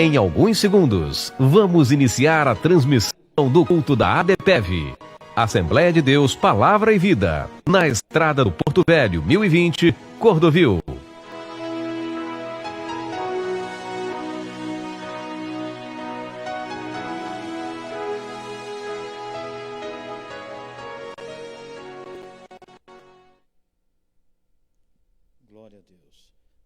Em alguns segundos, vamos iniciar a transmissão do culto da ADPEV, Assembleia de Deus Palavra e Vida, na estrada do Porto Velho, 1020, Cordovil. Glória a Deus.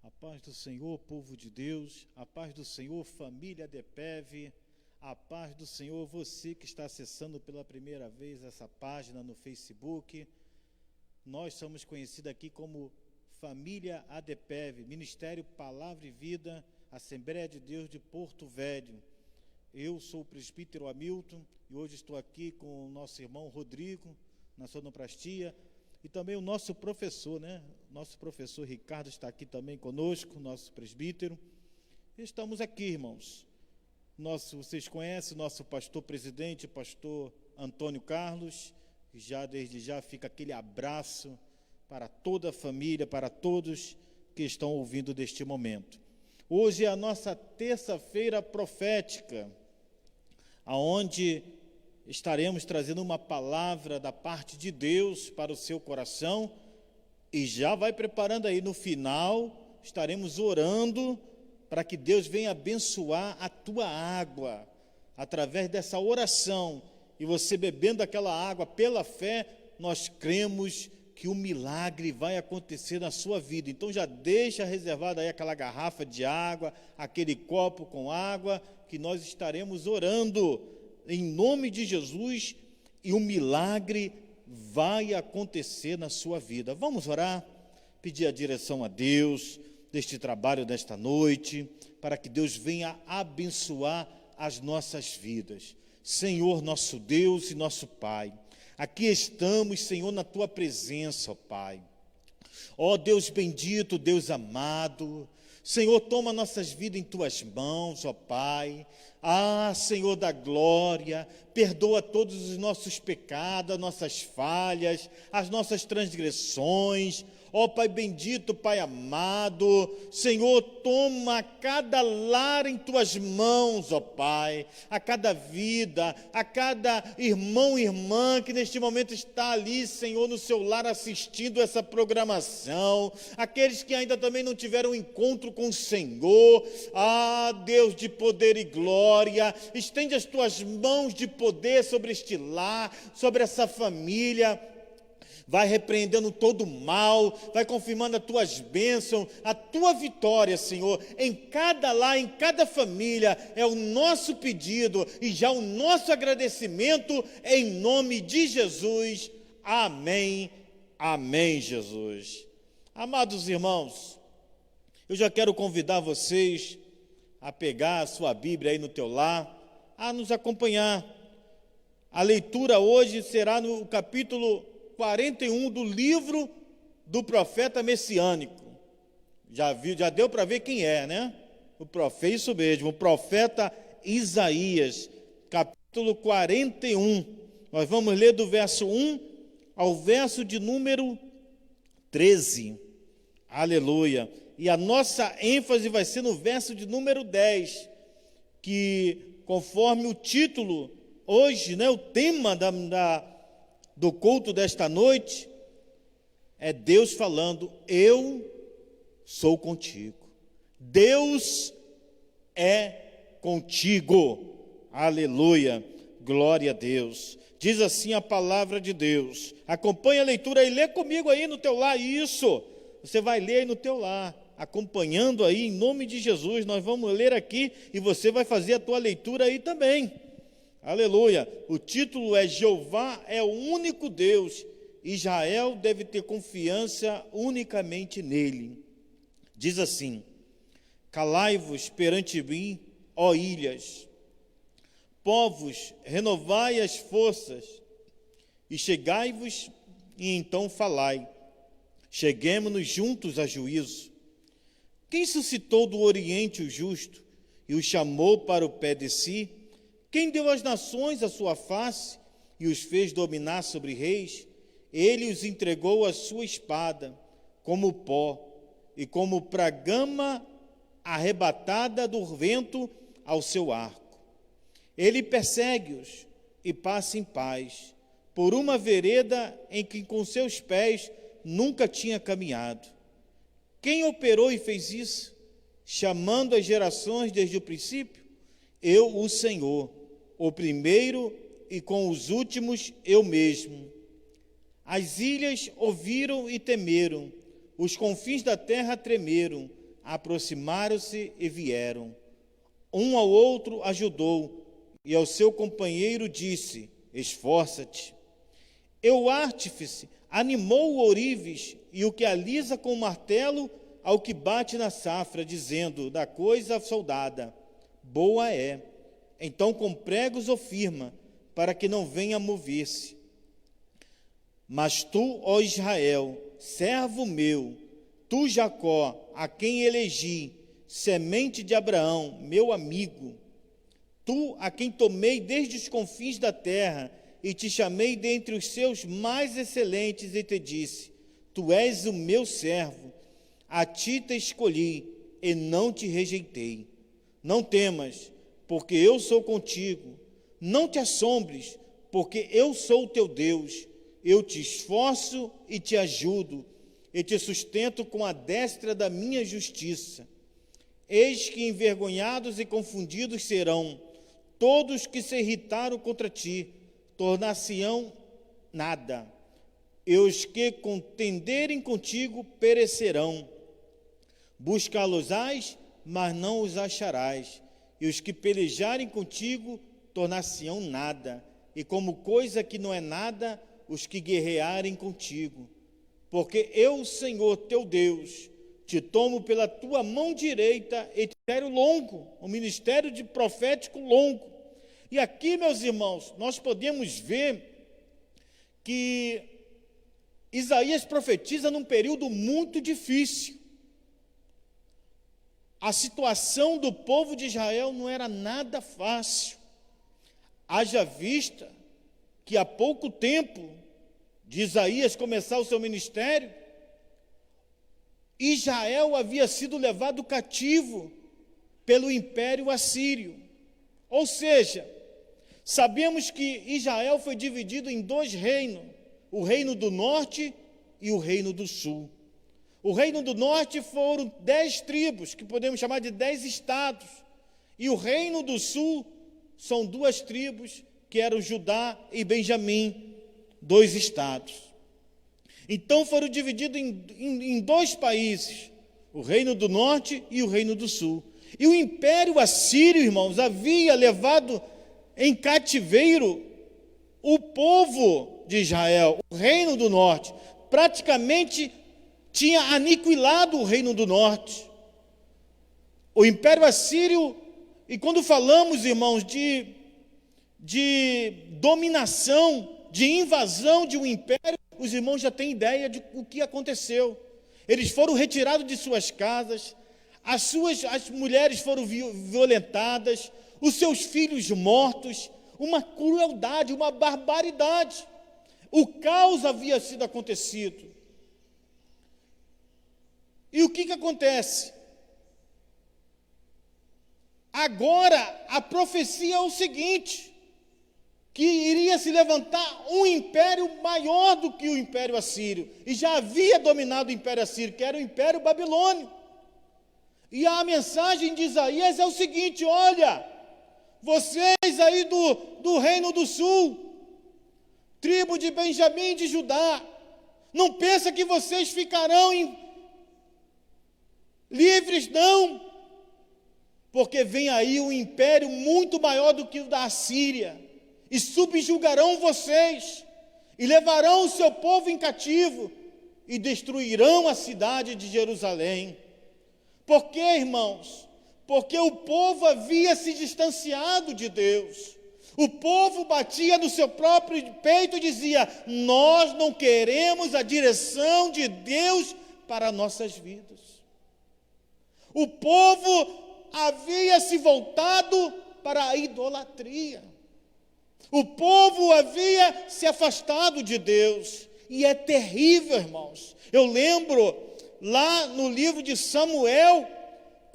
A paz do Senhor, povo de Deus, a paz do Senhor, família ADPEV, a paz do Senhor, você que está acessando pela primeira vez essa página no Facebook. Nós somos conhecidos aqui como Família ADPEV, Ministério Palavra e Vida, Assembleia de Deus de Porto Velho. Eu sou o presbítero Hamilton e hoje estou aqui com o nosso irmão Rodrigo, na sonoplastia, e também o nosso professor, Nosso professor Ricardo está aqui também conosco, nosso presbítero. Estamos aqui, irmãos. Vocês conhecem o nosso pastor presidente, pastor Antônio Carlos. Desde já fica aquele abraço para toda a família, para todos que estão ouvindo deste momento. Hoje é a nossa terça-feira profética, aonde estaremos trazendo uma palavra da parte de Deus para o seu coração, e já vai preparando aí, no final estaremos orando para que Deus venha abençoar a tua água, através dessa oração, e você bebendo aquela água pela fé, nós cremos que o milagre vai acontecer na sua vida. Então já deixa reservada aí aquela garrafa de água, aquele copo com água, que nós estaremos orando em nome de Jesus, e o milagre vai acontecer na sua vida. Vamos orar, pedir a direção a Deus deste trabalho desta noite, para que Deus venha abençoar as nossas vidas. Senhor, nosso Deus e nosso Pai, aqui estamos, Senhor, na Tua presença, ó Pai. Ó Deus bendito, Deus amado, Senhor, toma nossas vidas em Tuas mãos, ó Pai. Senhor da glória, perdoa todos os nossos pecados, as nossas falhas, as nossas transgressões. Ó Pai bendito, Pai amado, Senhor, toma cada lar em Tuas mãos, ó Pai, a cada vida, a cada irmão e irmã que neste momento está ali, Senhor, no seu lar assistindo essa programação, aqueles que ainda também não tiveram encontro com o Senhor. Deus de poder e glória, estende as Tuas mãos de poder sobre este lar, sobre essa família. Vai repreendendo todo o mal, vai confirmando as Tuas bênçãos, a Tua vitória, Senhor, em cada lar, em cada família. É o nosso pedido e já o nosso agradecimento em nome de Jesus. Amém, amém, Jesus. Amados irmãos, eu já quero convidar vocês a pegar a sua Bíblia aí no teu lar, a nos acompanhar. A leitura hoje será no capítulo 41 do livro do profeta messiânico. Já deu para ver quem é, O profeta, isso mesmo, o profeta Isaías, capítulo 41. Nós vamos ler do verso 1 ao verso de número 13. Aleluia. E a nossa ênfase vai ser no verso de número 10, que conforme o título hoje, o tema do culto desta noite, é Deus falando: eu sou contigo. Deus é contigo. Aleluia, glória a Deus. Diz assim a palavra de Deus. Acompanha a leitura e lê comigo aí no teu lar. Isso, você vai ler aí no teu lar, acompanhando aí em nome de Jesus. Nós vamos ler aqui e você vai fazer a tua leitura aí também. Aleluia. O título é: Jeová é o único Deus, Israel deve ter confiança unicamente nele. Diz assim: calai-vos perante mim, ó ilhas, povos, renovai as forças, e chegai-vos e então falai, cheguemo-nos juntos a juízo. Quem suscitou do Oriente o justo e o chamou para o pé de si? Quem deu às nações a sua face e os fez dominar sobre reis? Ele os entregou à sua espada, como pó, e como pra gama arrebatada do vento, ao seu arco. Ele persegue-os e passa em paz, por uma vereda em que com seus pés nunca tinha caminhado. Quem operou e fez isso, chamando as gerações desde o princípio? Eu, o Senhor, o primeiro e com os últimos eu mesmo. As ilhas ouviram e temeram, os confins da terra tremeram, aproximaram-se e vieram. Um ao outro ajudou, e ao seu companheiro disse: esforça-te. E o artífice animou o ourives, e o que alisa com o martelo ao que bate na safra, dizendo: da coisa soldada, boa é. Então com pregos o firma, para que não venha a mover-se. Mas tu, ó Israel, servo meu, tu, Jacó, a quem elegi, semente de Abraão, meu amigo, tu, a quem tomei desde os confins da terra, e te chamei dentre os seus mais excelentes, e te disse: tu és o meu servo, a ti te escolhi, e não te rejeitei. Não temas, porque eu sou contigo. Não te assombres, porque eu sou o teu Deus. Eu te esforço e te ajudo, e te sustento com a destra da minha justiça. Eis que envergonhados e confundidos serão todos que se irritaram contra ti, tornar-se-ão nada. E os que contenderem contigo perecerão. Buscá-los-ás, mas não os acharás. E os que pelejarem contigo tornar-se-ão nada. E como coisa que não é nada, os que guerrearem contigo. Porque eu, Senhor teu Deus, te tomo pela tua mão direita e te ministério longo, um ministério de profético longo. E aqui, meus irmãos, nós podemos ver que Isaías profetiza num período muito difícil. A situação do povo de Israel não era nada fácil. Haja vista que há pouco tempo de Isaías começar o seu ministério, Israel havia sido levado cativo pelo Império Assírio. Ou seja, sabemos que Israel foi dividido em dois reinos, o reino do norte e o reino do sul. O reino do norte foram 10 tribos, que podemos chamar de 10 estados, e o reino do sul são 2 tribos, que eram Judá e Benjamim, 2 estados. Então foram divididos em 2 países, o reino do norte e o reino do sul. E o Império Assírio, irmãos, havia levado em cativeiro o povo de Israel, o reino do norte, praticamente tinha aniquilado o reino do norte. O Império Assírio, e quando falamos, irmãos, de dominação, de invasão de um império, os irmãos já têm ideia de o que aconteceu. Eles foram retirados de suas casas, as mulheres foram violentadas, os seus filhos mortos, uma crueldade, uma barbaridade. O caos havia sido acontecido. E o que acontece? Agora, a profecia é o seguinte, que iria se levantar um império maior do que o Império Assírio, e já havia dominado o Império Assírio, que era o Império Babilônio. E a mensagem de Isaías é o seguinte: olha, vocês aí do Reino do Sul, tribo de Benjamim e de Judá, não pensa que vocês ficarão livres, não, porque vem aí um império muito maior do que o da Assíria, e subjugarão vocês, e levarão o seu povo em cativo, e destruirão a cidade de Jerusalém. Por quê, irmãos? Porque o povo havia se distanciado de Deus. O povo batia no seu próprio peito e dizia: nós não queremos a direção de Deus para nossas vidas. O povo havia se voltado para a idolatria. O povo havia se afastado de Deus. E é terrível, irmãos. Eu lembro lá no livro de Samuel,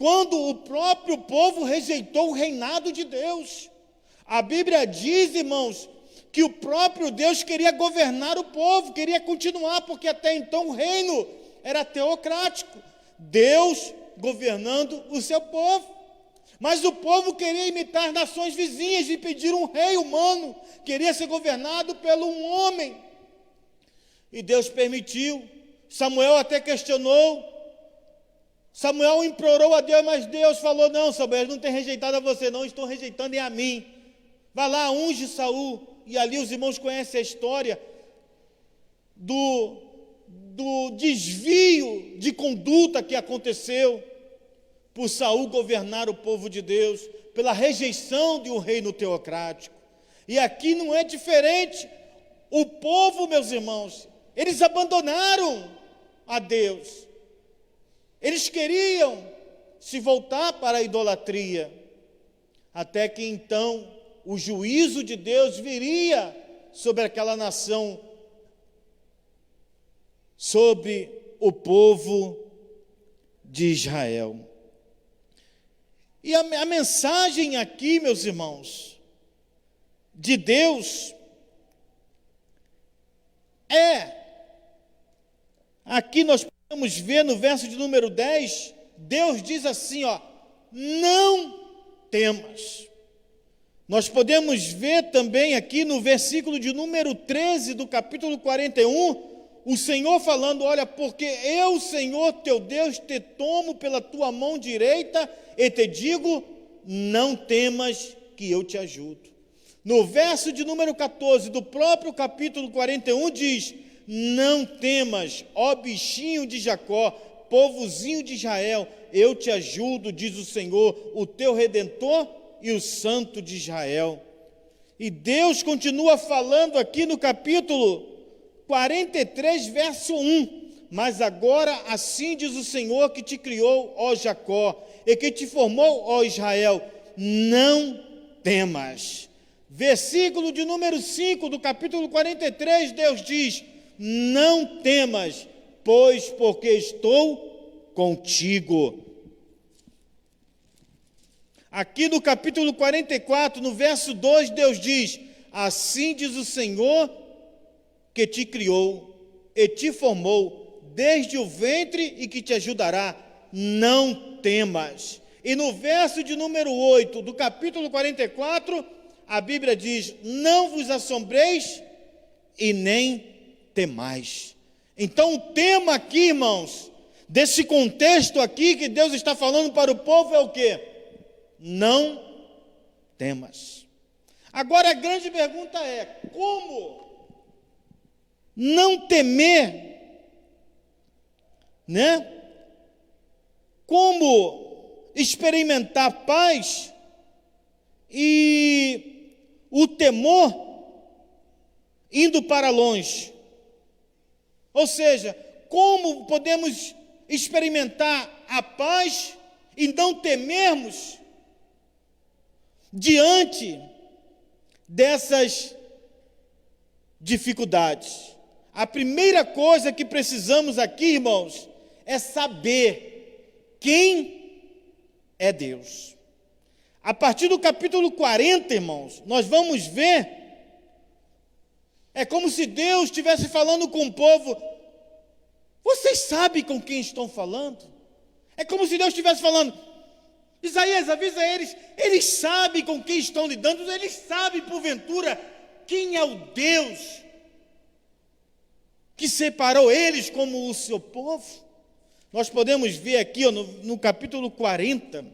quando o próprio povo rejeitou o reinado de Deus. A Bíblia diz, irmãos, que o próprio Deus queria governar o povo, queria continuar, porque até então o reino era teocrático, Deus governando o seu povo. Mas o povo queria imitar nações vizinhas e pedir um rei humano, queria ser governado pelo um homem. E Deus permitiu. Samuel até questionou. Samuel implorou a Deus, mas Deus falou: não, Samuel, não tem rejeitado a você não, estou rejeitando a mim. Vai lá, unge Saul. E ali os irmãos conhecem a história do desvio de conduta que aconteceu por Saul governar o povo de Deus, pela rejeição de um reino teocrático. E aqui não é diferente. O povo, meus irmãos, eles abandonaram a Deus. Eles queriam se voltar para a idolatria, até que então o juízo de Deus viria sobre aquela nação, sobre o povo de Israel. E a mensagem aqui, meus irmãos, de Deus aqui nós podemos ver no verso de número 10, Deus diz assim, não temas. Nós podemos ver também aqui no versículo de número 13 do capítulo 41, o Senhor falando: olha, porque eu, Senhor teu Deus, te tomo pela tua mão direita e te digo, não temas que eu te ajudo. No verso de número 14 do próprio capítulo 41 diz: não temas, ó bichinho de Jacó, povozinho de Israel, eu te ajudo, diz o Senhor, o teu Redentor e o Santo de Israel. E Deus continua falando aqui no capítulo 43, verso 1. Mas agora assim diz o Senhor que te criou, ó Jacó, e que te formou, ó Israel, não temas. Versículo de número 5 do capítulo 43, Deus diz: não temas, pois porque estou contigo. Aqui no capítulo 44, no verso 2, Deus diz: assim diz o Senhor que te criou e te formou desde o ventre e que te ajudará, não temas. E no verso de número 8 do capítulo 44, a Bíblia diz: não vos assombreis e nem temais. Então o tema aqui, irmãos, desse contexto aqui que Deus está falando para o povo é o quê? Não temas. Agora a grande pergunta é: como não temer, né? Como experimentar paz e o temor indo para longe? Ou seja, como podemos experimentar a paz e não temermos diante dessas dificuldades? A primeira coisa que precisamos aqui, irmãos, é saber quem é Deus. A partir do capítulo 40, irmãos, nós vamos ver, é como se Deus estivesse falando com o povo: vocês sabem com quem estão falando? É como se Deus estivesse falando: Isaías, avisa eles sabem com quem estão lidando, eles sabem, porventura, quem é o Deus que separou eles como o seu povo. Nós podemos ver aqui no capítulo 40,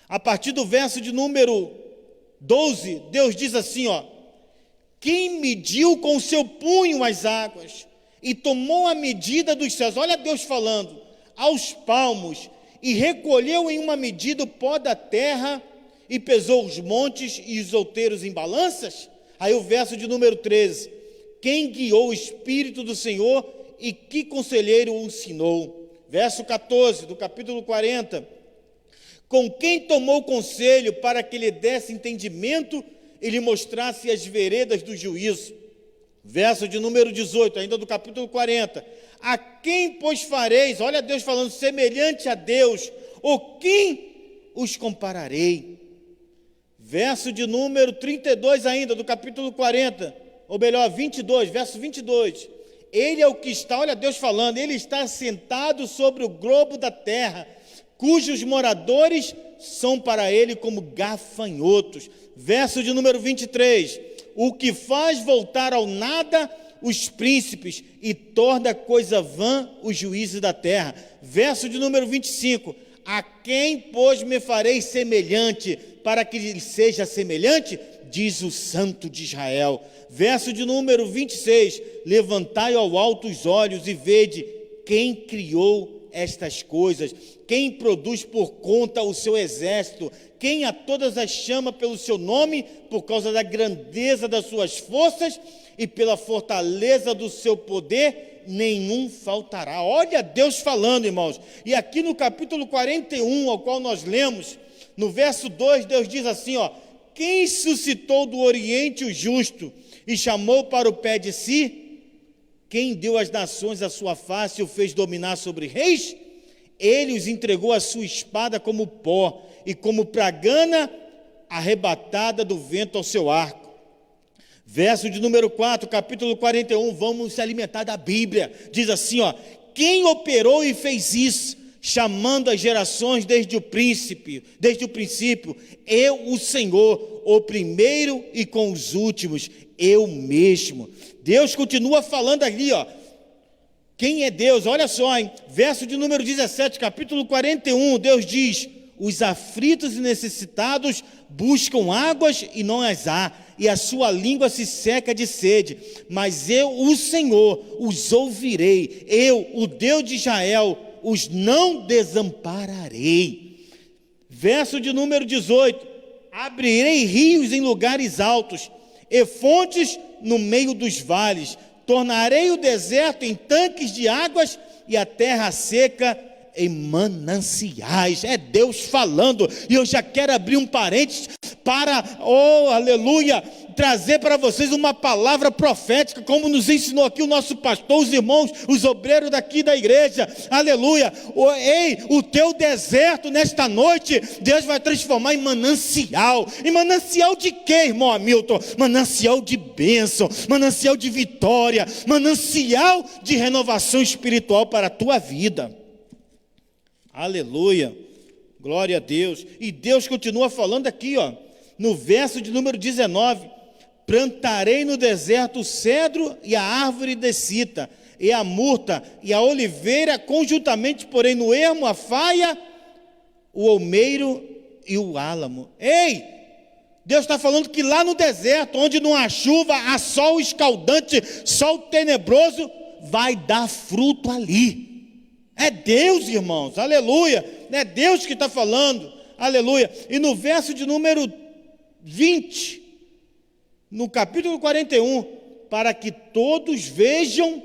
a partir do verso de número 12, Deus diz assim: quem mediu com o seu punho as águas e tomou a medida dos céus, olha Deus falando, aos palmos, e recolheu em uma medida o pó da terra, e pesou os montes e os outeiros em balanças. Aí o verso de número 13: quem guiou o Espírito do Senhor e que conselheiro o ensinou? Verso 14 do capítulo 40: com quem tomou conselho para que lhe desse entendimento e lhe mostrasse as veredas do juízo? Verso de número 18, ainda do capítulo 40: a quem, pois, fareis, olha Deus falando, semelhante a Deus, Ou quem os compararei? Verso de número 32 ainda, do capítulo 40, ou melhor, 22, verso 22. Ele é o que está, olha Deus falando, ele está sentado sobre o globo da terra, cujos moradores são para ele como gafanhotos. Verso de número 23, o que faz voltar ao nada os príncipes e torna coisa vã os juízes da terra. Verso de número 25, a quem, pois, me farei semelhante, para que lhe seja semelhante? Diz o Santo de Israel. Verso de número 26, levantai ao alto os olhos e vede quem criou estas coisas, quem produz por conta o seu exército, quem a todas as chama pelo seu nome, por causa da grandeza das suas forças e pela fortaleza do seu poder, nenhum faltará. Olha Deus falando, irmãos. E aqui no capítulo 41, ao qual nós lemos, no verso 2, Deus diz assim, ó: quem suscitou do Oriente o justo e chamou para o pé de si? Quem deu às nações a sua face e o fez dominar sobre reis? Ele os entregou a sua espada como pó e como pragana arrebatada do vento ao seu arco. Verso de número 4, capítulo 41, vamos se alimentar da Bíblia. Diz assim, ó: quem operou e fez isso, chamando as gerações desde o princípio, eu, o Senhor, o primeiro e com os últimos, eu mesmo. Deus continua falando ali, ó. Quem é Deus? Olha só, hein? Verso de número 17, capítulo 41, Deus diz: os aflitos e necessitados buscam águas e não as há, e a sua língua se seca de sede, mas eu, o Senhor, os ouvirei, eu, o Deus de Israel, os não desampararei. Verso de número 18, abrirei rios em lugares altos, e fontes no meio dos vales, tornarei o deserto em tanques de águas, e a terra seca em mananciais. É Deus falando, e eu já quero abrir um parênteses para, oh aleluia, trazer para vocês uma palavra profética, como nos ensinou aqui o nosso pastor, os irmãos, os obreiros daqui da igreja, aleluia. Ei, o teu deserto nesta noite, Deus vai transformar em manancial. Em manancial de quê, irmão Hamilton? Manancial de bênção, manancial de vitória, manancial de renovação espiritual para a tua vida. Aleluia, glória a Deus. E Deus continua falando aqui, ó, no verso de número 19: plantarei no deserto o cedro e a árvore de cita, e a murta e a oliveira, conjuntamente, porém, no ermo, a faia, o olmeiro e o álamo. Ei, Deus está falando que lá no deserto, onde não há chuva, há sol escaldante, sol tenebroso, vai dar fruto ali. É Deus, irmãos, aleluia, é Deus que está falando, aleluia. E no verso de número 20, no capítulo 41, para que todos vejam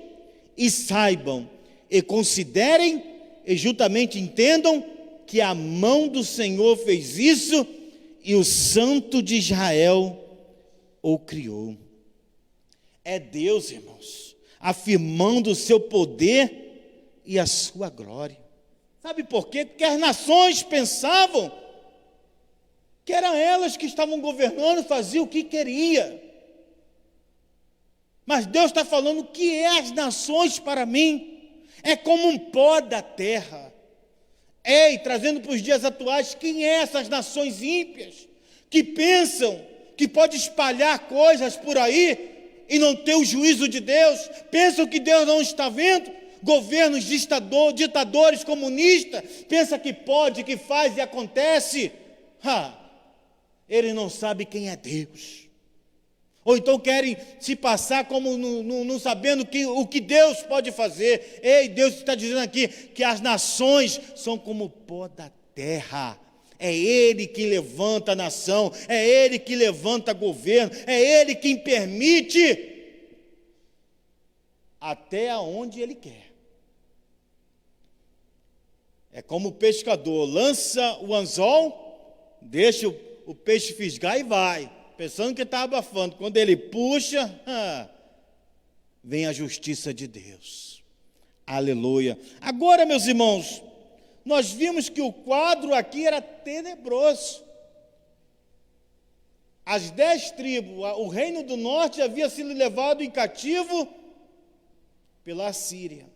e saibam, e considerem, e juntamente entendam, que a mão do Senhor fez isso, e o Santo de Israel o criou. É Deus, irmãos, afirmando o seu poder e a sua glória. Sabe por quê? Porque as nações pensavam que eram elas que estavam governando, faziam o que queria. Mas Deus está falando que é as nações para mim, é como um pó da terra. Ei, trazendo para os dias atuais, quem é essas nações ímpias, que pensam que pode espalhar coisas por aí e não ter o juízo de Deus, pensam que Deus não está vendo? Governos ditadores comunistas, pensa que pode, que faz e acontece. Eles não sabem quem é Deus. Ou então querem se passar como não sabendo o que Deus pode fazer. Ei, Deus está dizendo aqui que as nações são como o pó da terra. É Ele que levanta a nação, é Ele que levanta governo, é Ele quem permite até aonde Ele quer. É como o pescador, lança o anzol, deixa o peixe fisgar e vai, pensando que está abafando. Quando ele puxa, vem a justiça de Deus. Aleluia. Agora, meus irmãos, nós vimos que o quadro aqui era tenebroso. As 10 tribos, o reino do norte havia sido levado em cativo pela Assíria,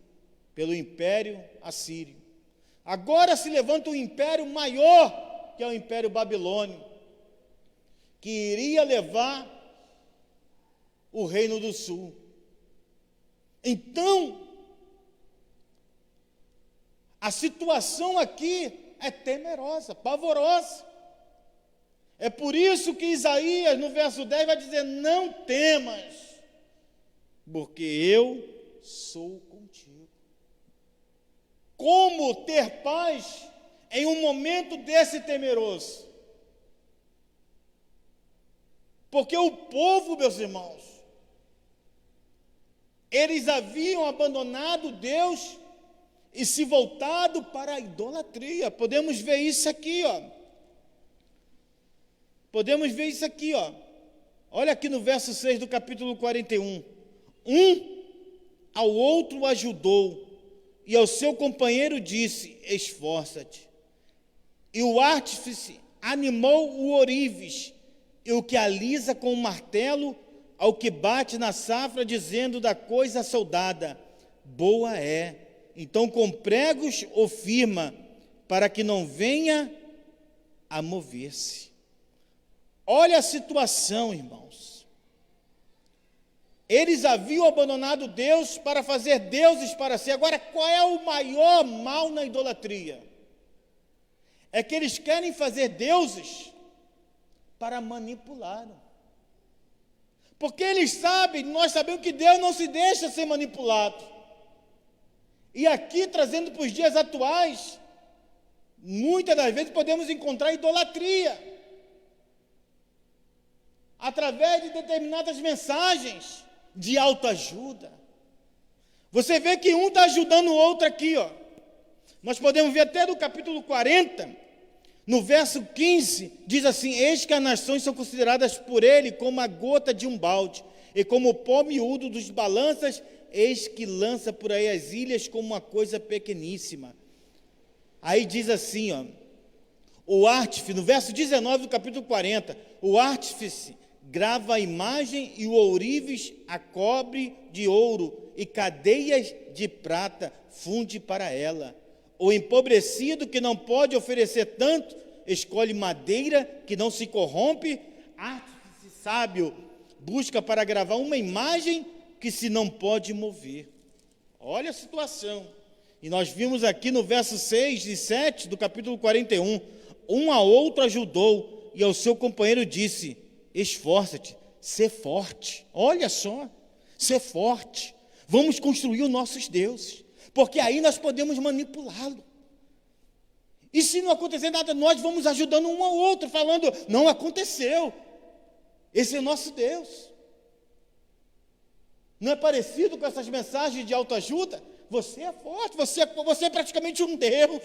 pelo império assírio. Agora se levanta um império maior, que é o império babilônio, que iria levar o reino do sul. Então, a situação aqui é temerosa, pavorosa. É por isso que Isaías, no verso 10, vai dizer: não temas, porque eu sou contigo. Como ter paz em um momento desse temeroso? Porque o povo, meus irmãos, eles haviam abandonado Deus e se voltado para a idolatria. Podemos ver isso aqui, ó. Podemos ver isso aqui, ó. Olha aqui no verso 6 do capítulo 41. Um ao outro ajudou, e ao seu companheiro disse: esforça-te. E o artífice animou o ourives, e o que alisa com o martelo, ao que bate na safra, dizendo da coisa soldada: boa é. Então com pregos o firma, para que não venha a mover-se. Olha a situação, irmãos. Eles haviam abandonado Deus para fazer deuses para si. Agora, qual é o maior mal na idolatria? É que eles querem fazer deuses para manipular. Porque eles sabem, nós sabemos que Deus não se deixa ser manipulado. E aqui, trazendo para os dias atuais, muitas das vezes podemos encontrar idolatria através de determinadas mensagens de autoajuda. Você vê que um está ajudando o outro aqui, ó. Nós podemos ver até do capítulo 40, no verso 15, diz assim: eis que as nações são consideradas por ele como a gota de um balde, e como o pó miúdo dos balanças, eis que lança por aí as ilhas como uma coisa pequeníssima. Aí diz assim, ó, o artífice, no verso 19 do capítulo 40, o artífice grava a imagem e o ourives a cobre de ouro e cadeias de prata funde para ela. O empobrecido, que não pode oferecer tanto, escolhe madeira que não se corrompe. Artífice sábio busca para gravar uma imagem que se não pode mover. Olha a situação. E nós vimos aqui no verso 6 e 7 do capítulo 41, um a outro ajudou, e ao seu companheiro disse: esforça-te, sê forte. Olha só, sê forte. Vamos construir os nossos deuses, porque aí nós podemos manipulá-lo. E se não acontecer nada, nós vamos ajudando um ao outro, falando: não aconteceu, esse é o nosso Deus. Não é parecido com essas mensagens de autoajuda? Você é forte, você é praticamente um Deus.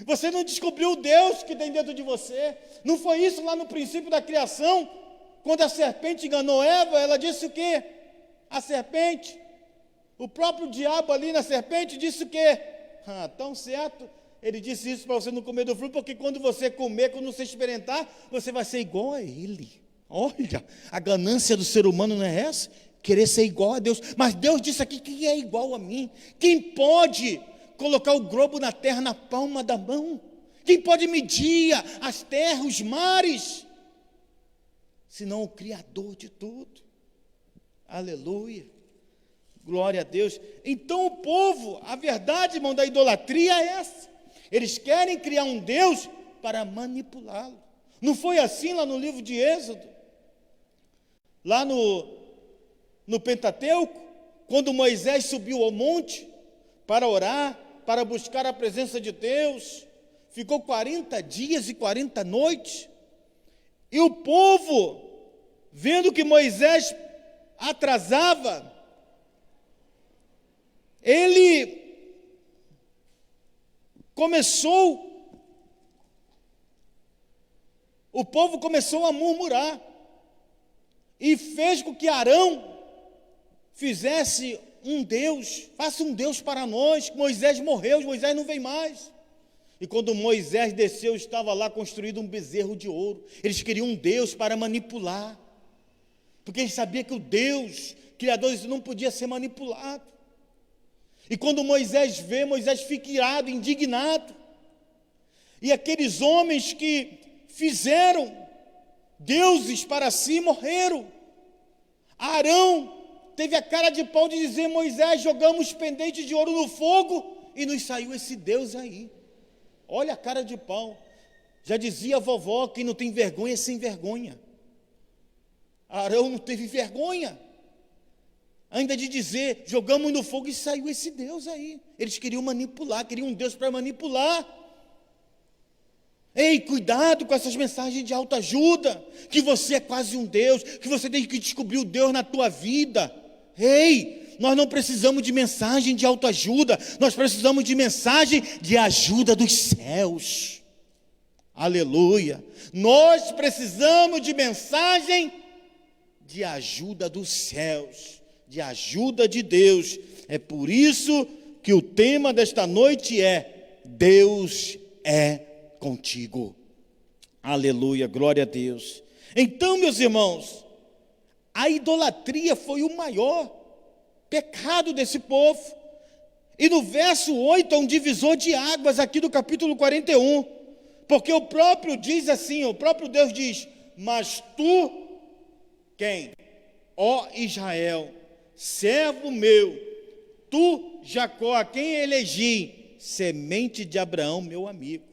Você não descobriu o Deus que tem dentro de você. Não foi isso lá no princípio da criação, quando a serpente enganou Eva? Ela disse o quê? A serpente, o próprio diabo ali na serpente disse o quê? Tão certo, ele disse isso para você não comer do fruto, porque quando você comer, quando você experimentar, você vai ser igual a ele. Olha, a ganância do ser humano não é essa? Querer ser igual a Deus. Mas Deus disse aqui que é igual a mim. Quem pode colocar o globo na terra na palma da mão? Quem pode medir as terras, os mares? Senão o Criador de tudo. Aleluia. Glória a Deus. Então o povo, a verdade, irmão, da idolatria é essa. Eles querem criar um Deus para manipulá-lo. Não foi assim lá no livro de Êxodo? Lá no Pentateuco, quando Moisés subiu ao monte para orar, para buscar a presença de Deus, ficou 40 dias e 40 noites, e o povo, vendo que Moisés atrasava, o povo começou a murmurar, e fez com que Arão fizesse um Deus, faça um Deus para nós. Moisés morreu, Moisés não vem mais. E quando Moisés desceu, estava lá construído um bezerro de ouro. Eles queriam um Deus para manipular, porque eles sabiam que o Deus Criador não podia ser manipulado. E quando Moisés vê, Moisés fica irado, indignado. E aqueles homens que fizeram deuses para si morreram. Arão teve a cara de pau de dizer: Moisés, jogamos pendente de ouro no fogo e nos saiu esse Deus aí. Olha a cara de pau. Já dizia a vovó: quem não tem vergonha é sem vergonha. Arão não teve vergonha ainda de dizer: jogamos no fogo e saiu esse Deus aí. Eles queriam manipular, queriam um Deus para manipular. Ei, cuidado com essas mensagens de autoajuda, que você é quase um Deus, que você tem que descobrir o Deus na tua vida. Ei, nós não precisamos de mensagem de autoajuda, nós precisamos de mensagem de ajuda dos céus. Aleluia. Nós precisamos de mensagem de ajuda dos céus, de ajuda de Deus. É por isso que o tema desta noite é: Deus é contigo. Aleluia, glória a Deus. Então, meus irmãos, a idolatria foi o maior pecado desse povo. E no verso 8 é um divisor de águas aqui do capítulo 41, porque o próprio diz assim, o próprio Deus diz: mas tu, quem? Ó Israel, servo meu, tu, Jacó, a quem elegi, semente de Abraão, meu amigo.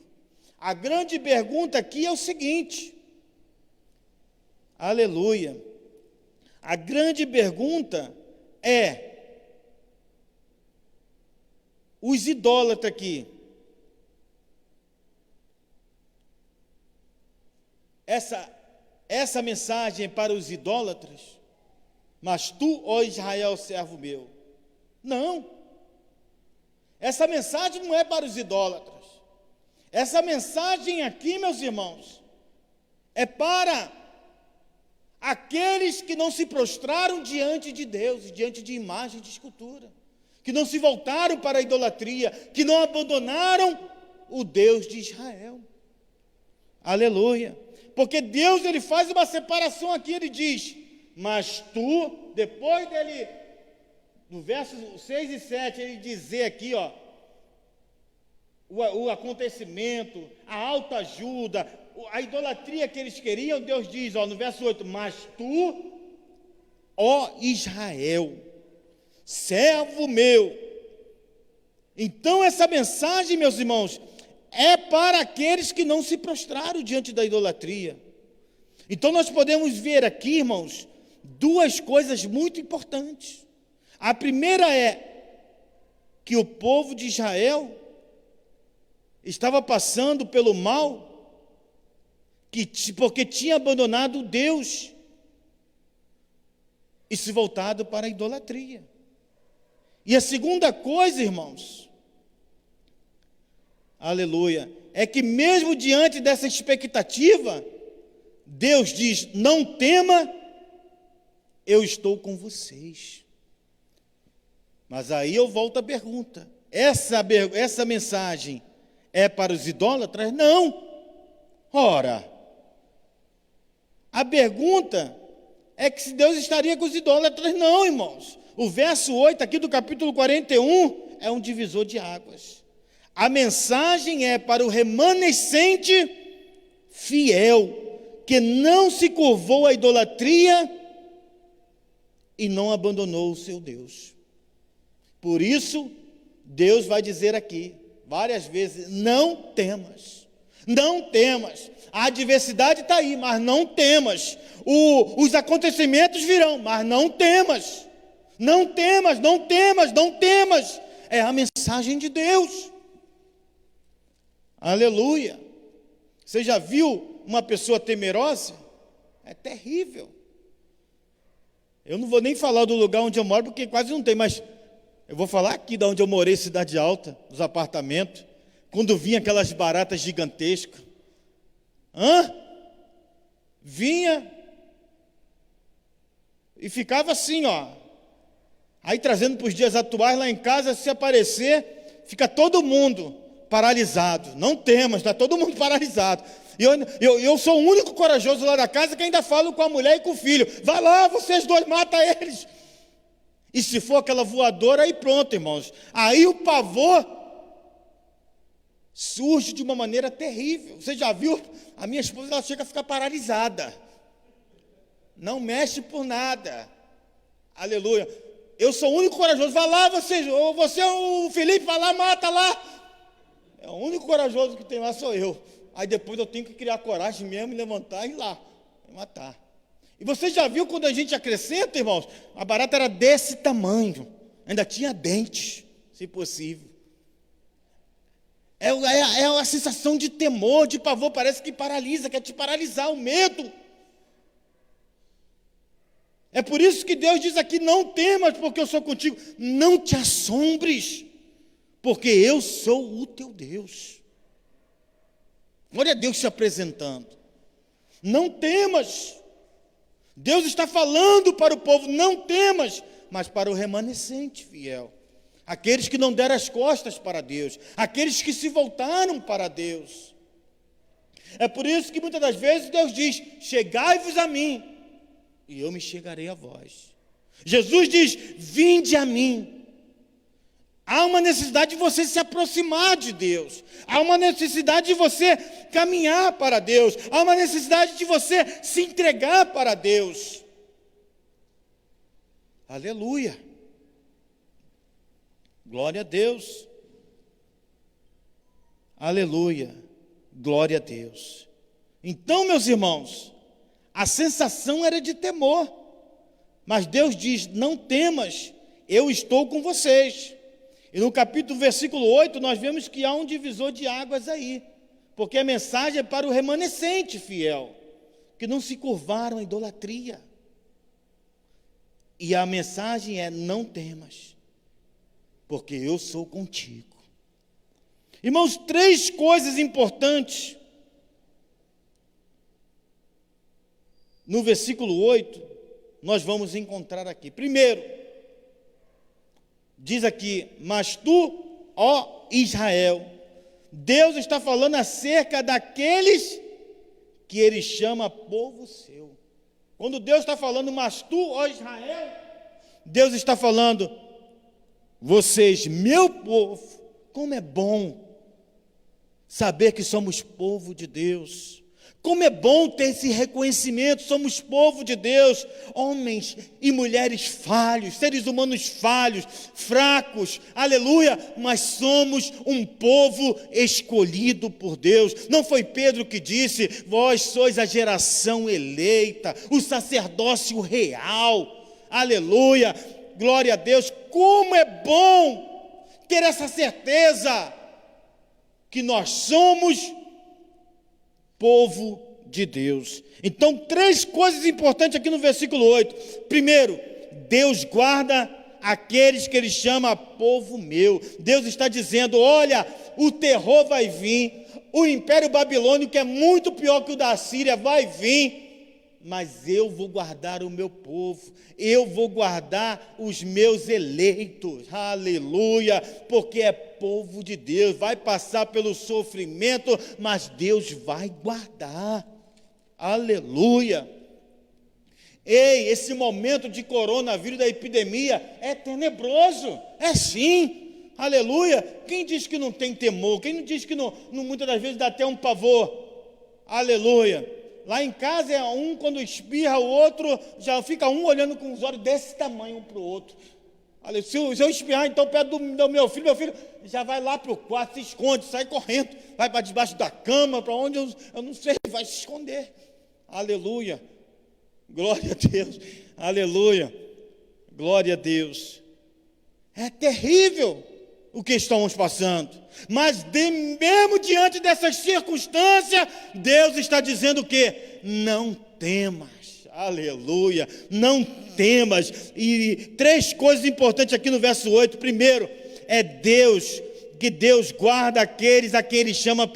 A grande pergunta aqui é o seguinte, aleluia, a grande pergunta é: os idólatras aqui, essa mensagem é para os idólatras? Mas tu, ó Israel, servo meu. Não, essa mensagem não é para os idólatras. Essa mensagem aqui, meus irmãos, é para aqueles que não se prostraram diante de Deus, diante de imagem de escultura, que não se voltaram para a idolatria, que não abandonaram o Deus de Israel. Aleluia. Porque Deus, ele faz uma separação aqui, ele diz: mas tu, depois dele, no versos 6 e 7, ele dizer aqui, ó, o acontecimento, a autoajuda, a idolatria que eles queriam, Deus diz, ó, no verso 8: mas tu, ó Israel, servo meu. Então essa mensagem, meus irmãos, é para aqueles que não se prostraram diante da idolatria. Então nós podemos ver aqui, irmãos, duas coisas muito importantes. A primeira é que o povo de Israel estava passando pelo mal, porque tinha abandonado Deus e se voltado para a idolatria. E a segunda coisa, irmãos, aleluia, é que mesmo diante dessa expectativa, Deus diz: não tema, eu estou com vocês. Mas aí eu volto à pergunta: essa mensagem é para os idólatras? Não. Ora, a pergunta é que se Deus estaria com os idólatras. Não, irmãos. O verso 8 aqui do capítulo 41 é um divisor de águas. A mensagem é para o remanescente fiel, que não se curvou à idolatria e não abandonou o seu Deus. Por isso, Deus vai dizer aqui várias vezes: não temas, não temas. A adversidade está aí, mas não temas. Os acontecimentos virão, mas não temas. Não temas, não temas, não temas. É a mensagem de Deus. Aleluia. Você já viu uma pessoa temerosa? É terrível. Eu não vou nem falar do lugar onde eu moro, porque quase não tem, mas eu vou falar aqui de onde eu morei, Cidade Alta, dos apartamentos, quando vinha aquelas baratas gigantescas. Vinha e ficava assim, ó, Aí trazendo para os dias atuais, lá em casa, se aparecer, fica todo mundo paralisado. Não temas, está todo mundo paralisado. E eu sou o único corajoso lá da casa que ainda falo com a mulher e com o filho. Vai lá, vocês dois, mata eles. E se for aquela voadora, aí pronto, irmãos. Aí o pavor surge de uma maneira terrível. Você já viu? A minha esposa, ela chega a ficar paralisada. Não mexe por nada. Aleluia. Eu sou o único corajoso. Vai lá, você o Felipe, vai lá, mata lá. É o único corajoso que tem lá sou eu. Aí depois eu tenho que criar coragem mesmo, levantar e ir lá, e matar. E você já viu quando a gente acrescenta, irmãos? A barata era desse tamanho. Ainda tinha dentes, se possível. É uma sensação de temor, de pavor, parece que paralisa, quer te paralisar, o medo. É por isso que Deus diz aqui, não temas, porque eu sou contigo. Não te assombres, porque eu sou o teu Deus. Olha Deus se apresentando. Não temas. Deus está falando para o povo, não temas, mas para o remanescente fiel. Aqueles que não deram as costas para Deus, aqueles que se voltaram para Deus. É por isso que muitas das vezes Deus diz, chegai-vos a mim, e eu me chegarei a vós. Jesus diz, vinde a mim. Há uma necessidade de você se aproximar de Deus. Há uma necessidade de você caminhar para Deus. Há uma necessidade de você se entregar para Deus. Aleluia. Glória a Deus. Aleluia. Glória a Deus. Então, meus irmãos, a sensação era de temor. Mas Deus diz, não temas, eu estou com vocês. E no capítulo, versículo 8, nós vemos que há um divisor de águas aí, porque a mensagem é para o remanescente fiel, que não se curvaram à idolatria. E a mensagem é, não temas, porque eu sou contigo. Irmãos, 3 coisas importantes no versículo 8, nós vamos encontrar aqui. Primeiro, diz aqui, mas tu, ó Israel, Deus está falando acerca daqueles que Ele chama povo seu. Quando Deus está falando, mas tu, ó Israel, Deus está falando, vocês, meu povo, como é bom saber que somos povo de Deus. Como é bom ter esse reconhecimento, somos povo de Deus, homens e mulheres falhos, seres humanos falhos, fracos, aleluia, mas somos um povo escolhido por Deus. Não foi Pedro que disse, vós sois a geração eleita, o sacerdócio real, aleluia, glória a Deus. Como é bom ter essa certeza que nós somos povo de Deus. Então, 3 coisas importantes aqui no versículo 8. Primeiro, Deus guarda aqueles que Ele chama povo meu. Deus está dizendo, olha, o terror vai vir, o império babilônico, que é muito pior que o da Síria, vai vir, mas eu vou guardar o meu povo, eu vou guardar os meus eleitos, aleluia, porque é povo de Deus, vai passar pelo sofrimento, mas Deus vai guardar, aleluia. Ei, esse momento de coronavírus, da epidemia, é tenebroso, é sim, aleluia. Quem diz que não tem temor? Quem não diz que não, muitas das vezes dá até um pavor, aleluia. Lá em casa é um, quando espirra, o outro, já fica um olhando com os olhos desse tamanho um para o outro. Se eu espirrar, então, perto do meu filho já vai lá para o quarto, se esconde, sai correndo, vai para debaixo da cama, para onde eu não sei, vai se esconder. Aleluia. Glória a Deus. Aleluia. Glória a Deus. É terrível o que estamos passando. Mas mesmo diante dessas circunstâncias, Deus está dizendo o quê? Não temas. Aleluia, não temas. E 3 coisas importantes aqui no verso 8. Primeiro, é Deus, que Deus guarda aqueles a quem Ele chama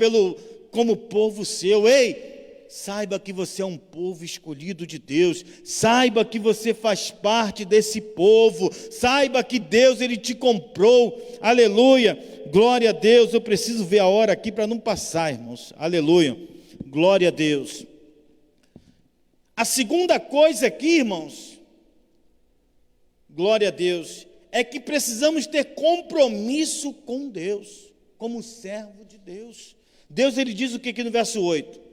como povo seu. Ei, Saiba que você é um povo escolhido de Deus. Saiba que você faz parte desse povo. Saiba que Deus, Ele te comprou. Aleluia. Glória a Deus. Eu preciso ver a hora aqui para não passar, irmãos. Aleluia. Glória a Deus. A segunda coisa aqui, irmãos, glória a Deus, é que precisamos ter compromisso com Deus, como servo de Deus. Deus, Ele diz o que aqui no verso 8?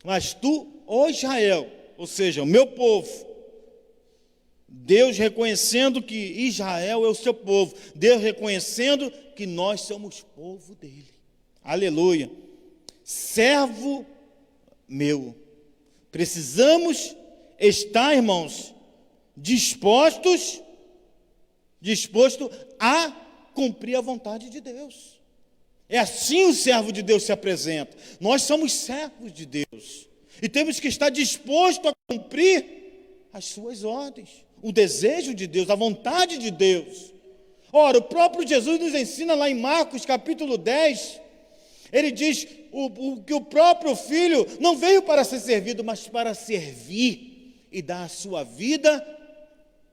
Mas tu, ó Israel, ou seja, o meu povo, Deus reconhecendo que Israel é o seu povo, Deus reconhecendo que nós somos povo dele. Aleluia. Servo meu. Precisamos estar, irmãos, disposto a cumprir a vontade de Deus. É assim o servo de Deus se apresenta. Nós somos servos de Deus e temos que estar disposto a cumprir as suas ordens, o desejo de Deus, a vontade de Deus. Ora, o próprio Jesus nos ensina lá em Marcos capítulo 10, ele diz que o próprio Filho não veio para ser servido, mas para servir e dar a sua vida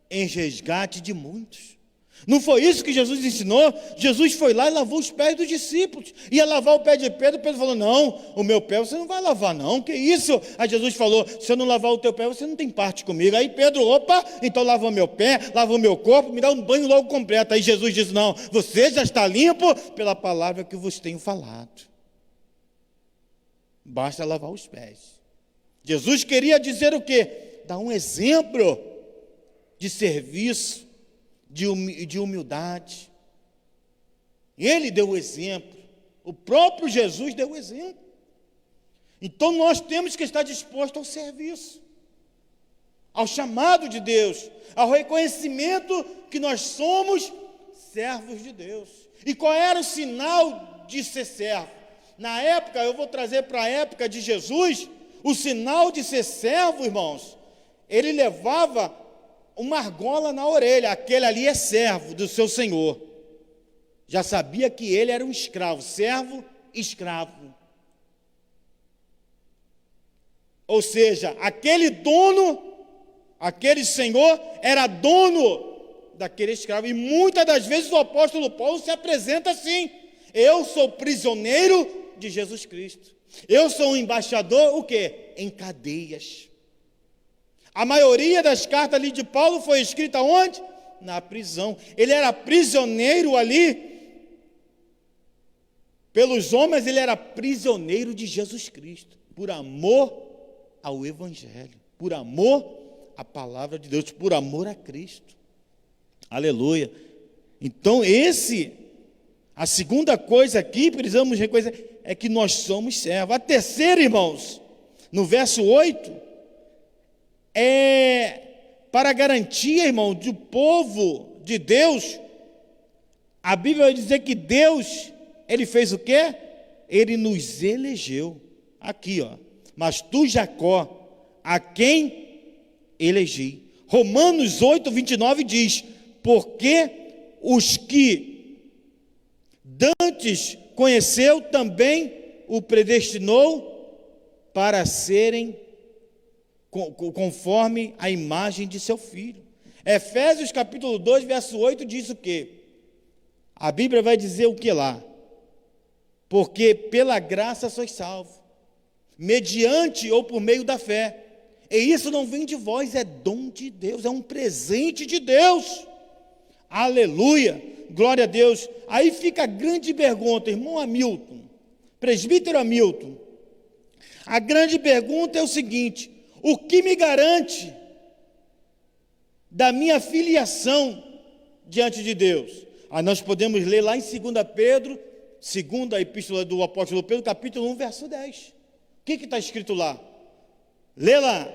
em resgate de muitos. Não foi isso que Jesus ensinou? Jesus foi lá e lavou os pés dos discípulos. Ia lavar o pé de Pedro. Pedro falou, não, o meu pé você não vai lavar não, que isso? Aí Jesus falou, se eu não lavar o teu pé, você não tem parte comigo. Aí Pedro, opa, então lava o meu pé, lava o meu corpo, me dá um banho logo completo. Aí Jesus disse, não, você já está limpo pela palavra que eu vos tenho falado. Basta lavar os pés. Jesus queria dizer o quê? Dar um exemplo de serviço, de humildade. Ele deu o exemplo. O próprio Jesus deu o exemplo. Então nós temos que estar dispostos ao serviço, ao chamado de Deus, ao reconhecimento que nós somos servos de Deus. E qual era o sinal de ser servo? Na época, eu vou trazer para a época de Jesus, o sinal de ser servo, irmãos, ele levava uma argola na orelha. Aquele ali é servo do seu senhor. Já sabia que ele era um escravo, servo, escravo. Ou seja, aquele dono, aquele senhor era dono daquele escravo. E muitas das vezes o apóstolo Paulo se apresenta assim: eu sou prisioneiro de Jesus Cristo. Eu sou um embaixador, o quê? Em cadeias. A maioria das cartas ali de Paulo foi escrita onde? Na prisão. Ele era prisioneiro ali pelos homens, ele era prisioneiro de Jesus Cristo, por amor ao Evangelho, por amor à palavra de Deus, por amor a Cristo. Aleluia. Então a segunda coisa aqui, precisamos reconhecer, é que nós somos servos. A terceira, irmãos, no verso 8, é para garantia, irmão, do povo de Deus. A Bíblia vai dizer que Deus, Ele fez o quê? Ele nos elegeu. Aqui, ó. Mas tu, Jacó, a quem elegi. Romanos 8, 29 diz, porque os que dantes conheceu, também o predestinou para serem conforme a imagem de seu filho. Efésios capítulo 2, verso 8 diz o quê? A Bíblia vai dizer o que lá? Porque pela graça sois salvos, mediante ou por meio da fé. E isso não vem de vós, é dom de Deus, é um presente de Deus. Aleluia, glória a Deus. Aí fica a grande pergunta, irmão Hamilton, presbítero Hamilton. A grande pergunta é o seguinte: o que me garante da minha filiação diante de Deus? Aí nós podemos ler lá em 2 Pedro, segunda epístola do apóstolo Pedro, capítulo 1, verso 10. O que está escrito lá? Lê lá.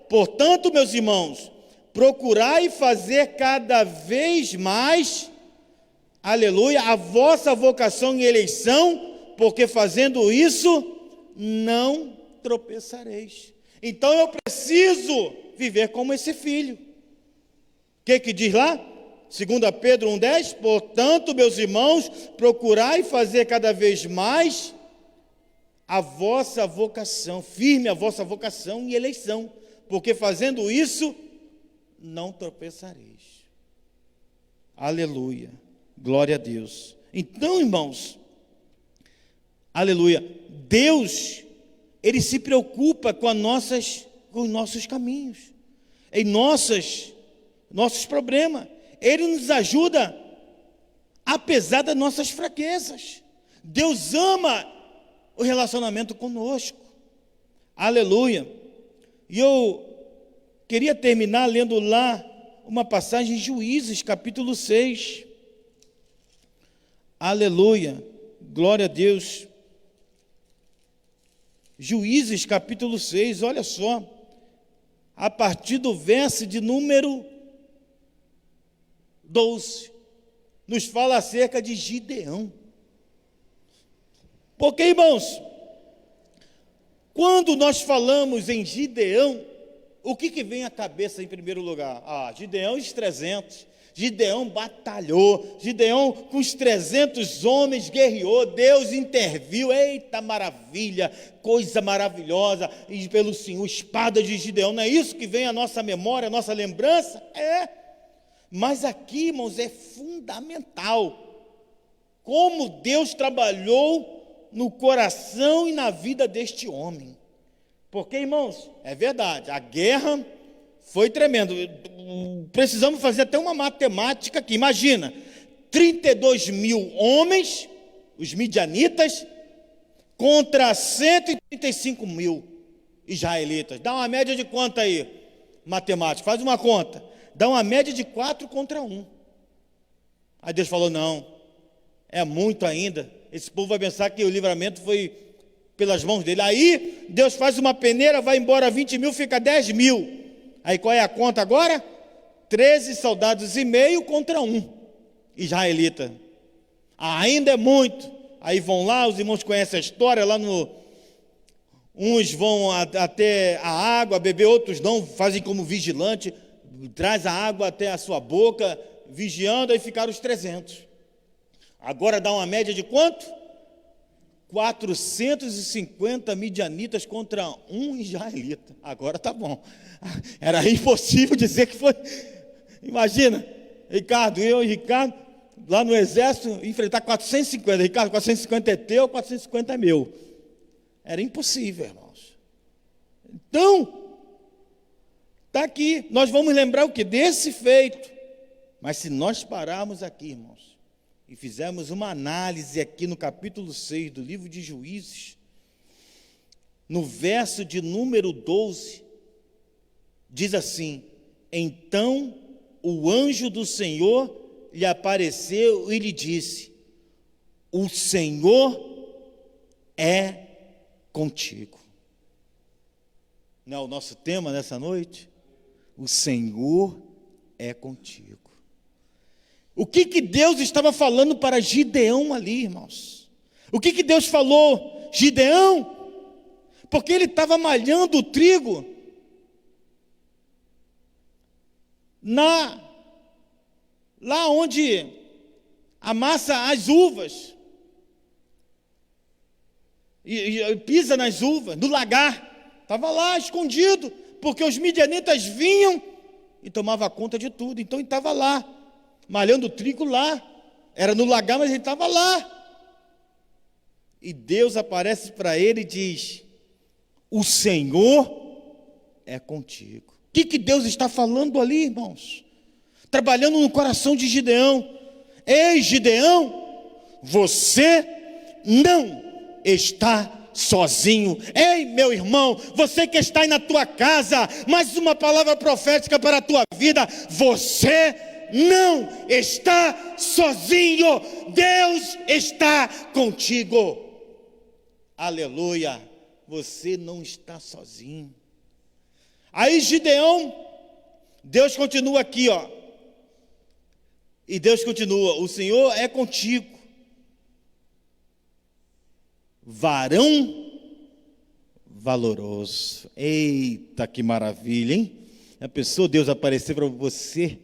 Portanto, meus irmãos, procurai fazer cada vez mais, aleluia, a vossa vocação e eleição, porque fazendo isso, não tropeçareis. Então eu preciso viver como esse filho. O que diz lá? 2 Pedro 1,10, portanto, meus irmãos, procurai fazer cada vez mais a vossa vocação, firme a vossa vocação e eleição, porque fazendo isso, não tropeçareis. Aleluia, glória a Deus. Então, irmãos, aleluia, Deus, Ele se preocupa com os nossos caminhos, em nossos problemas. Ele nos ajuda, apesar das nossas fraquezas. Deus ama o relacionamento conosco. Aleluia. E eu queria terminar lendo lá uma passagem em Juízes, capítulo 6. Aleluia. Glória a Deus. Juízes, capítulo 6, olha só. A partir do verso de número 12, nos fala acerca de Gideão. Porque, irmãos, quando nós falamos em Gideão, o que vem à cabeça em primeiro lugar? Gideão e os 300. Gideão batalhou, Gideão com os 300 homens guerreou, Deus interviu, eita maravilha, coisa maravilhosa, e pelo Senhor, espada de Gideão, não é isso que vem à nossa memória, à nossa lembrança? É, mas aqui, irmãos, é fundamental, como Deus trabalhou no coração e na vida deste homem, porque, irmãos, é verdade, a guerra foi tremendo. Precisamos fazer até uma matemática aqui. Imagina, 32 mil homens, os midianitas, contra 135 mil israelitas. Dá uma média de quanto aí? Matemática, faz uma conta. Dá uma média de 4 contra 1. Aí Deus falou, não, é muito ainda. Esse povo vai pensar que o livramento foi pelas mãos dele. Aí Deus faz uma peneira, vai embora 20 mil, fica 10 mil. Aí qual é a conta agora? 13 soldados e meio contra 1 israelita. Ainda é muito. Aí vão lá, os irmãos conhecem a história, uns vão até a água beber, outros não, fazem como vigilante, traz a água até a sua boca, vigiando, aí ficaram os 300. Agora dá uma média de quanto? 450 midianitas contra 1 israelita. Agora tá bom. Era impossível dizer que foi. Imagina, Ricardo, eu e Ricardo, lá no exército, enfrentar 450. Ricardo, 450 é teu, 450 é meu. Era impossível, irmãos. Então, está aqui. Nós vamos lembrar o que? Desse feito. Mas se nós pararmos aqui, irmãos, e fizermos uma análise aqui no capítulo 6 do livro de Juízes, no verso de número 12, diz assim: então o anjo do Senhor lhe apareceu e lhe disse: o Senhor é contigo. Não é o nosso tema nessa noite? O Senhor é contigo. O que Deus estava falando para Gideão ali, irmãos? O que Deus falou? Gideão, porque ele estava malhando o trigo lá onde amassa as uvas, e pisa nas uvas, no lagar, estava lá escondido, porque os midianitas vinham e tomavam conta de tudo, então ele estava lá, malhando o trigo lá, era no lagar, mas ele estava lá, e Deus aparece para ele e diz: o Senhor é contigo. O que Deus está falando ali, irmãos? Trabalhando no coração de Gideão. Ei, Gideão, você não está sozinho. Ei, meu irmão, você que está aí na tua casa, mais uma palavra profética para a tua vida: você não está sozinho, Deus está contigo. Aleluia, você não está sozinho. Aí Gideão, Deus continua aqui, ó. E Deus continua: o Senhor é contigo, varão valoroso. Eita, que maravilha, hein? A pessoa, Deus aparecer para você,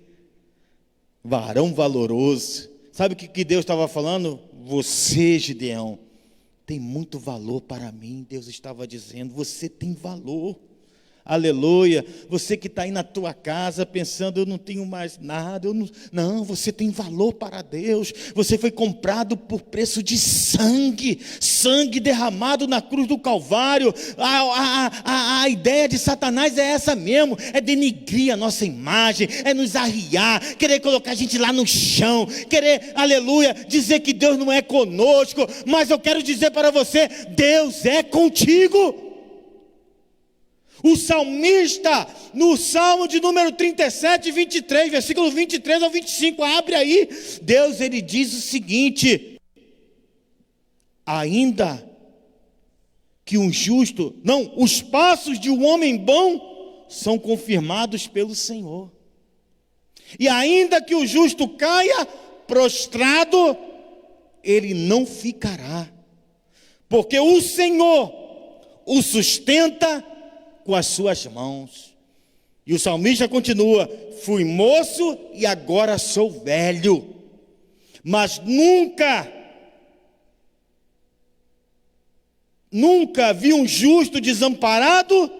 varão valoroso. Sabe o que Deus estava falando? Você, Gideão, tem muito valor para mim. Deus estava dizendo, você tem valor. Aleluia. Você que está aí na tua casa pensando, eu não tenho mais nada. Não, você tem valor para Deus. Você foi comprado por preço de sangue. Sangue derramado na cruz do Calvário. A ideia de Satanás é essa mesmo. É denigrir a nossa imagem. É nos arriar. Querer colocar a gente lá no chão. Querer, aleluia, dizer que Deus não é conosco. Mas eu quero dizer para você, Deus é contigo. O salmista, no Salmo de número 37, 23, versículo 23 ao 25, abre aí, Deus, ele diz o seguinte: ainda que um justo, não, os passos de um homem bom são confirmados pelo Senhor, e ainda que o justo caia prostrado, ele não ficará, porque o Senhor o sustenta com as suas mãos. E o salmista continua: fui moço e agora sou velho, mas nunca vi um justo desamparado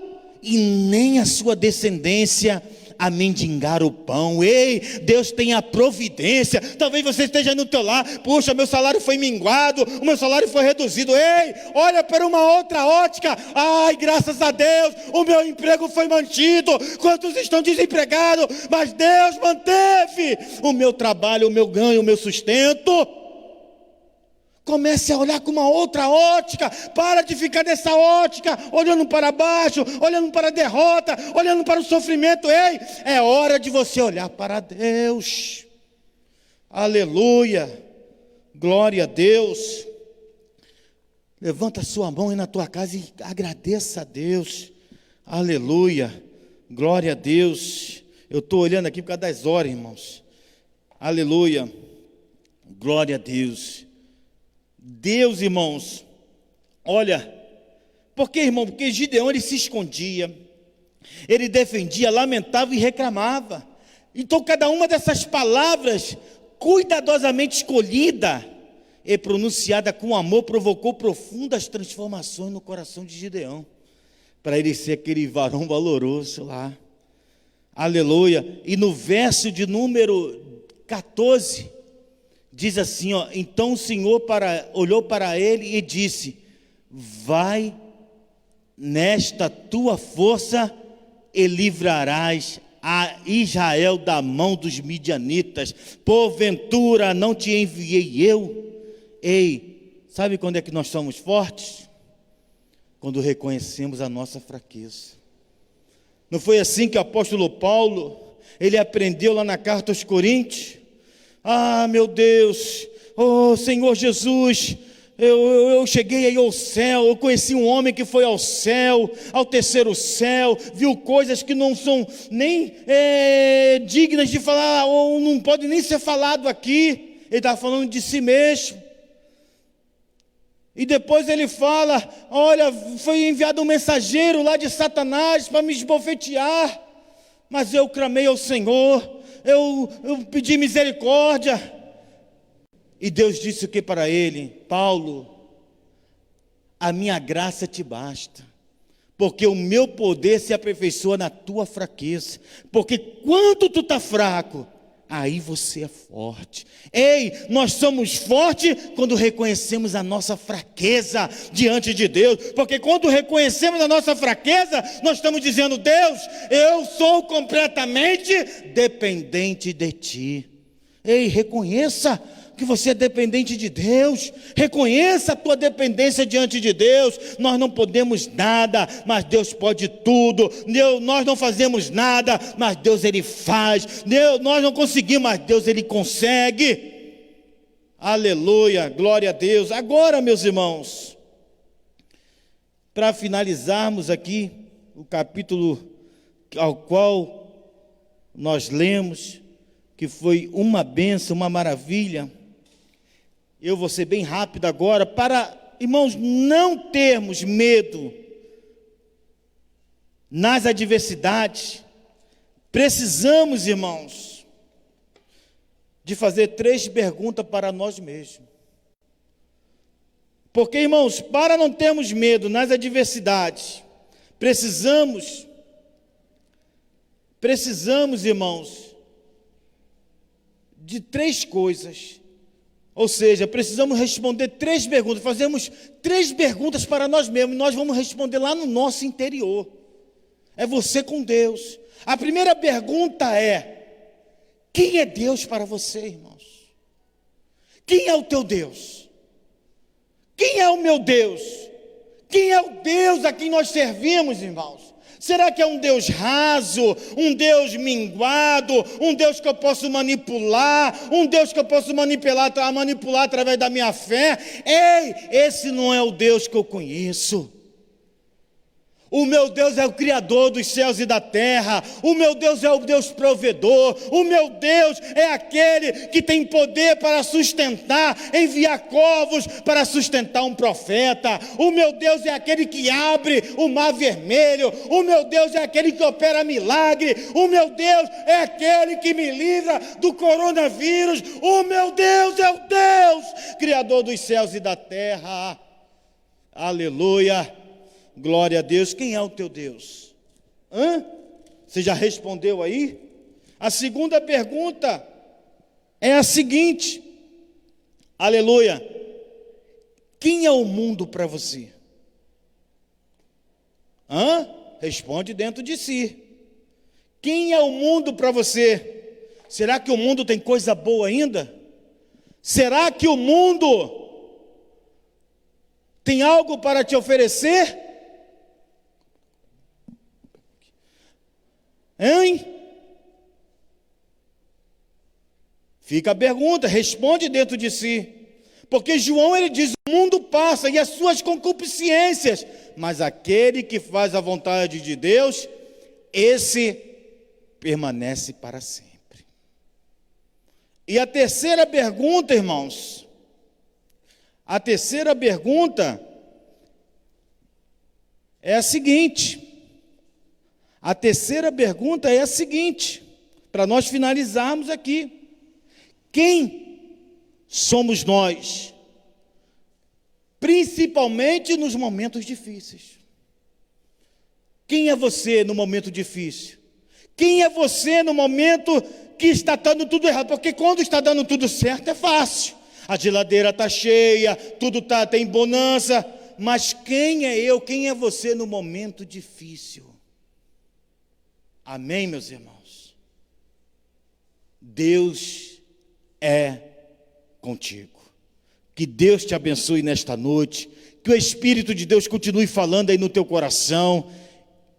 e nem a sua descendência a mendigar o pão. Ei, Deus tem a providência. Talvez você esteja no teu lar, puxa, meu salário foi minguado, o meu salário foi reduzido. Ei, olha para uma outra ótica. Ai, graças a Deus, o meu emprego foi mantido. Quantos estão desempregados? Mas Deus manteve o meu trabalho, o meu ganho, o meu sustento. Comece a olhar com uma outra ótica. Para de ficar nessa ótica, olhando para baixo, olhando para a derrota, olhando para o sofrimento. Ei, é hora de você olhar para Deus. Aleluia, glória a Deus. Levanta a sua mão aí na tua casa e agradeça a Deus. Aleluia, glória a Deus. Eu estou olhando aqui por causa das horas, irmãos. Aleluia, glória a Deus. Deus, irmãos, olha, por que, irmão? Porque Gideão, ele se escondia, ele defendia, lamentava e reclamava. Então cada uma dessas palavras, cuidadosamente escolhida e pronunciada com amor, provocou profundas transformações no coração de Gideão, para ele ser aquele varão valoroso lá. Aleluia. E no verso de número 14, diz assim, ó: então o Senhor olhou para ele e disse: vai nesta tua força e livrarás a Israel da mão dos midianitas. Porventura não te enviei eu? Ei, sabe quando é que nós somos fortes? Quando reconhecemos a nossa fraqueza. Não foi assim que o apóstolo Paulo, ele aprendeu lá na carta aos Coríntios? Ah, meu Deus, oh Senhor Jesus, eu cheguei aí ao céu, eu conheci um homem que foi ao céu, ao terceiro céu, viu coisas que não são nem dignas de falar, ou não pode nem ser falado aqui. Ele estava falando de si mesmo. E depois ele fala: olha, foi enviado um mensageiro lá de Satanás para me esbofetear, mas eu clamei ao Senhor, eu pedi misericórdia. E Deus disse o que para ele? Paulo, a minha graça te basta, porque o meu poder se aperfeiçoa na tua fraqueza. Porque quando tu está fraco, aí você é forte. Ei, nós somos fortes quando reconhecemos a nossa fraqueza diante de Deus. Porque quando reconhecemos a nossa fraqueza, nós estamos dizendo: Deus, eu sou completamente dependente de Ti. Ei, reconheça que você é dependente de Deus. Reconheça a tua dependência diante de Deus. Nós não podemos nada, mas Deus pode tudo. Nós não fazemos nada, mas Deus, Ele faz. Nós não conseguimos, mas Deus, Ele consegue. Aleluia, glória a Deus. Agora, meus irmãos, para finalizarmos aqui o capítulo ao qual nós lemos, que foi uma bênção, uma maravilha, eu vou ser bem rápido agora, para, irmãos, não termos medo nas adversidades. Precisamos, irmãos, de fazer 3 perguntas para nós mesmos. Porque, irmãos, para não termos medo nas adversidades, precisamos, irmãos, de 3 coisas. Ou seja, precisamos responder 3 perguntas. Fazemos 3 perguntas para nós mesmos e nós vamos responder lá no nosso interior. É você com Deus. A primeira pergunta é: quem é Deus para você, irmãos? Quem é o teu Deus? Quem é o meu Deus? Quem é o Deus a quem nós servimos, irmãos? Será que é um Deus raso, um Deus minguado, um Deus que eu posso manipular, um Deus que eu posso manipular através da minha fé? Ei, esse não é o Deus que eu conheço. O meu Deus é o Criador dos céus e da terra. O meu Deus é o Deus provedor. O meu Deus é aquele que tem poder para sustentar, enviar corvos para sustentar um profeta. O meu Deus é aquele que abre o mar vermelho. O meu Deus é aquele que opera milagre. O meu Deus é aquele que me livra do coronavírus. O meu Deus é o Deus Criador dos céus e da terra. Aleluia. Glória a Deus. Quem é o teu Deus? Você já respondeu aí? A segunda pergunta é a seguinte: aleluia, quem é o mundo para você? Responde dentro de si. Quem é o mundo para você? Será que o mundo tem coisa boa ainda? Será que o mundo tem algo para te oferecer? Fica a pergunta, responde dentro de si. Porque João, ele diz: o mundo passa e as suas concupiscências, mas aquele que faz a vontade de Deus, esse permanece para sempre. E a terceira pergunta, irmãos, a terceira pergunta é a seguinte. A terceira pergunta é a seguinte, para nós finalizarmos aqui: quem somos nós? Principalmente nos momentos difíceis. Quem é você no momento difícil? Quem é você no momento que está dando tudo errado? Porque quando está dando tudo certo é fácil. A geladeira está cheia, tudo tem bonança. Mas quem é eu, quem é você no momento difícil? Amém, meus irmãos? Deus é contigo. Que Deus te abençoe nesta noite. Que o Espírito de Deus continue falando aí no teu coração.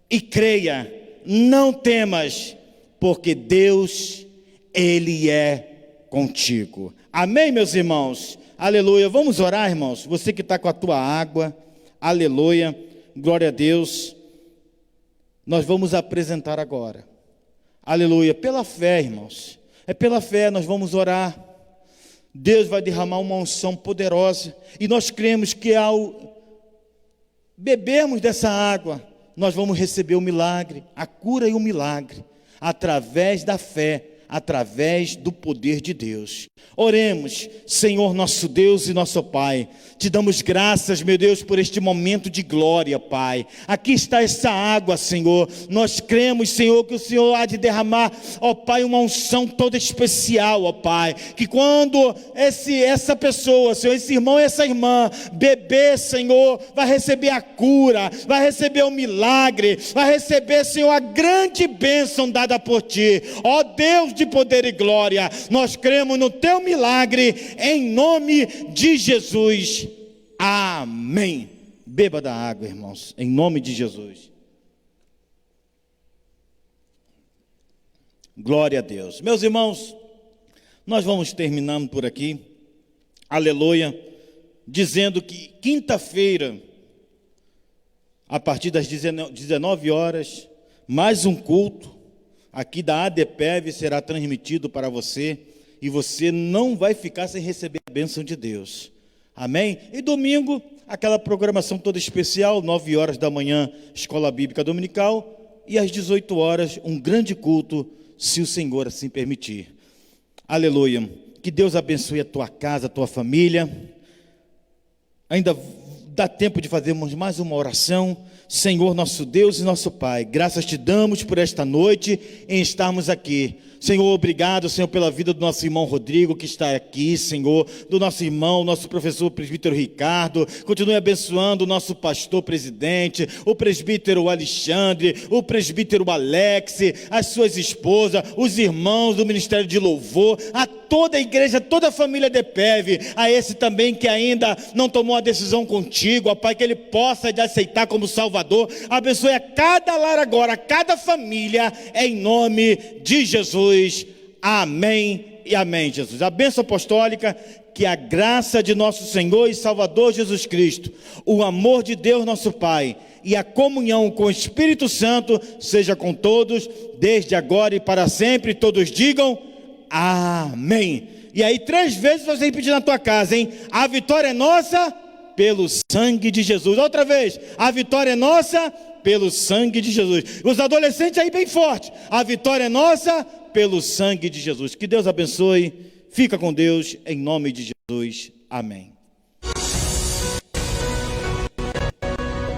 E creia, não temas, porque Deus, Ele é contigo. Amém, meus irmãos? Aleluia. Vamos orar, irmãos? Você que está com a tua água. Aleluia. Glória a Deus. Nós vamos apresentar agora, aleluia, pela fé, irmãos, é pela fé, nós vamos orar. Deus vai derramar uma unção poderosa, e nós cremos que ao bebermos dessa água, nós vamos receber o milagre, a cura e o milagre, através da fé, através do poder de Deus. Oremos. Senhor nosso Deus e nosso Pai, te damos graças, meu Deus, por este momento de glória, Pai. Aqui está essa água, Senhor. Nós cremos, Senhor, que o Senhor há de derramar, ó Pai, uma unção toda especial, ó Pai. Que quando essa pessoa, Senhor, esse irmão e essa irmã beber, Senhor, vai receber a cura, vai receber o milagre, vai receber, Senhor, a grande bênção dada por Ti. Ó Deus de poder e glória, nós cremos no Teu milagre, em nome de Jesus. Amém. Beba da água, irmãos, em nome de Jesus. Glória a Deus. Meus irmãos, nós vamos terminando por aqui, aleluia, dizendo que quinta-feira, a partir das 19 horas, mais um culto aqui da ADPEV será transmitido para você, e você não vai ficar sem receber a bênção de Deus. Amém? E domingo, aquela programação toda especial, 9 horas da manhã, Escola Bíblica Dominical, e às 18 horas, um grande culto, se o Senhor assim permitir. Aleluia. Que Deus abençoe a tua casa, a tua família. Ainda dá tempo de fazermos mais uma oração. Senhor, nosso Deus e nosso Pai, graças te damos por esta noite em estarmos aqui. Senhor, obrigado, Senhor, pela vida do nosso irmão Rodrigo, que está aqui, Senhor, do nosso irmão, nosso professor presbítero Ricardo. Continue abençoando o nosso pastor presidente, o presbítero Alexandre, o presbítero Alex, as suas esposas, os irmãos do Ministério de Louvor, a toda a igreja, toda a família DPEV, a esse também que ainda não tomou a decisão contigo, ó Pai, que ele possa te aceitar como Salvador. Abençoe a cada lar agora, a cada família, em nome de Jesus. Amém e amém, Jesus. A bênção apostólica, que a graça de nosso Senhor e Salvador Jesus Cristo, o amor de Deus nosso Pai e a comunhão com o Espírito Santo seja com todos, desde agora e para sempre. Todos digam amém. E aí 3 vezes você repetir na tua casa, hein? A vitória é nossa pelo sangue de Jesus. Outra vez, a vitória é nossa pelo sangue de Jesus. Os adolescentes aí bem forte, a vitória é nossa pelo sangue de Jesus. Que Deus abençoe. Fica com Deus, em nome de Jesus. Amém.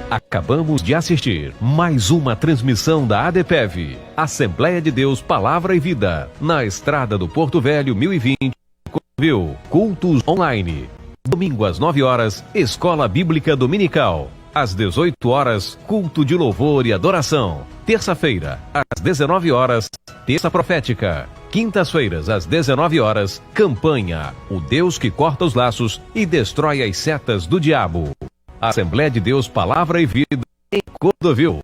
Acabamos de assistir mais uma transmissão da ADPEV, Assembleia de Deus Palavra e Vida, na estrada do Porto Velho 1020, cultos online. Domingo às 9 horas, Escola Bíblica Dominical. Às 18 horas, culto de louvor e adoração. Terça-feira, às 19 horas, terça profética. Quintas-feiras, às 19 horas, campanha, o Deus que corta os laços e destrói as setas do diabo. Assembleia de Deus Palavra e Vida em Cordovil.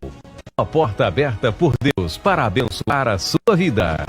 A porta aberta por Deus para abençoar a sua vida.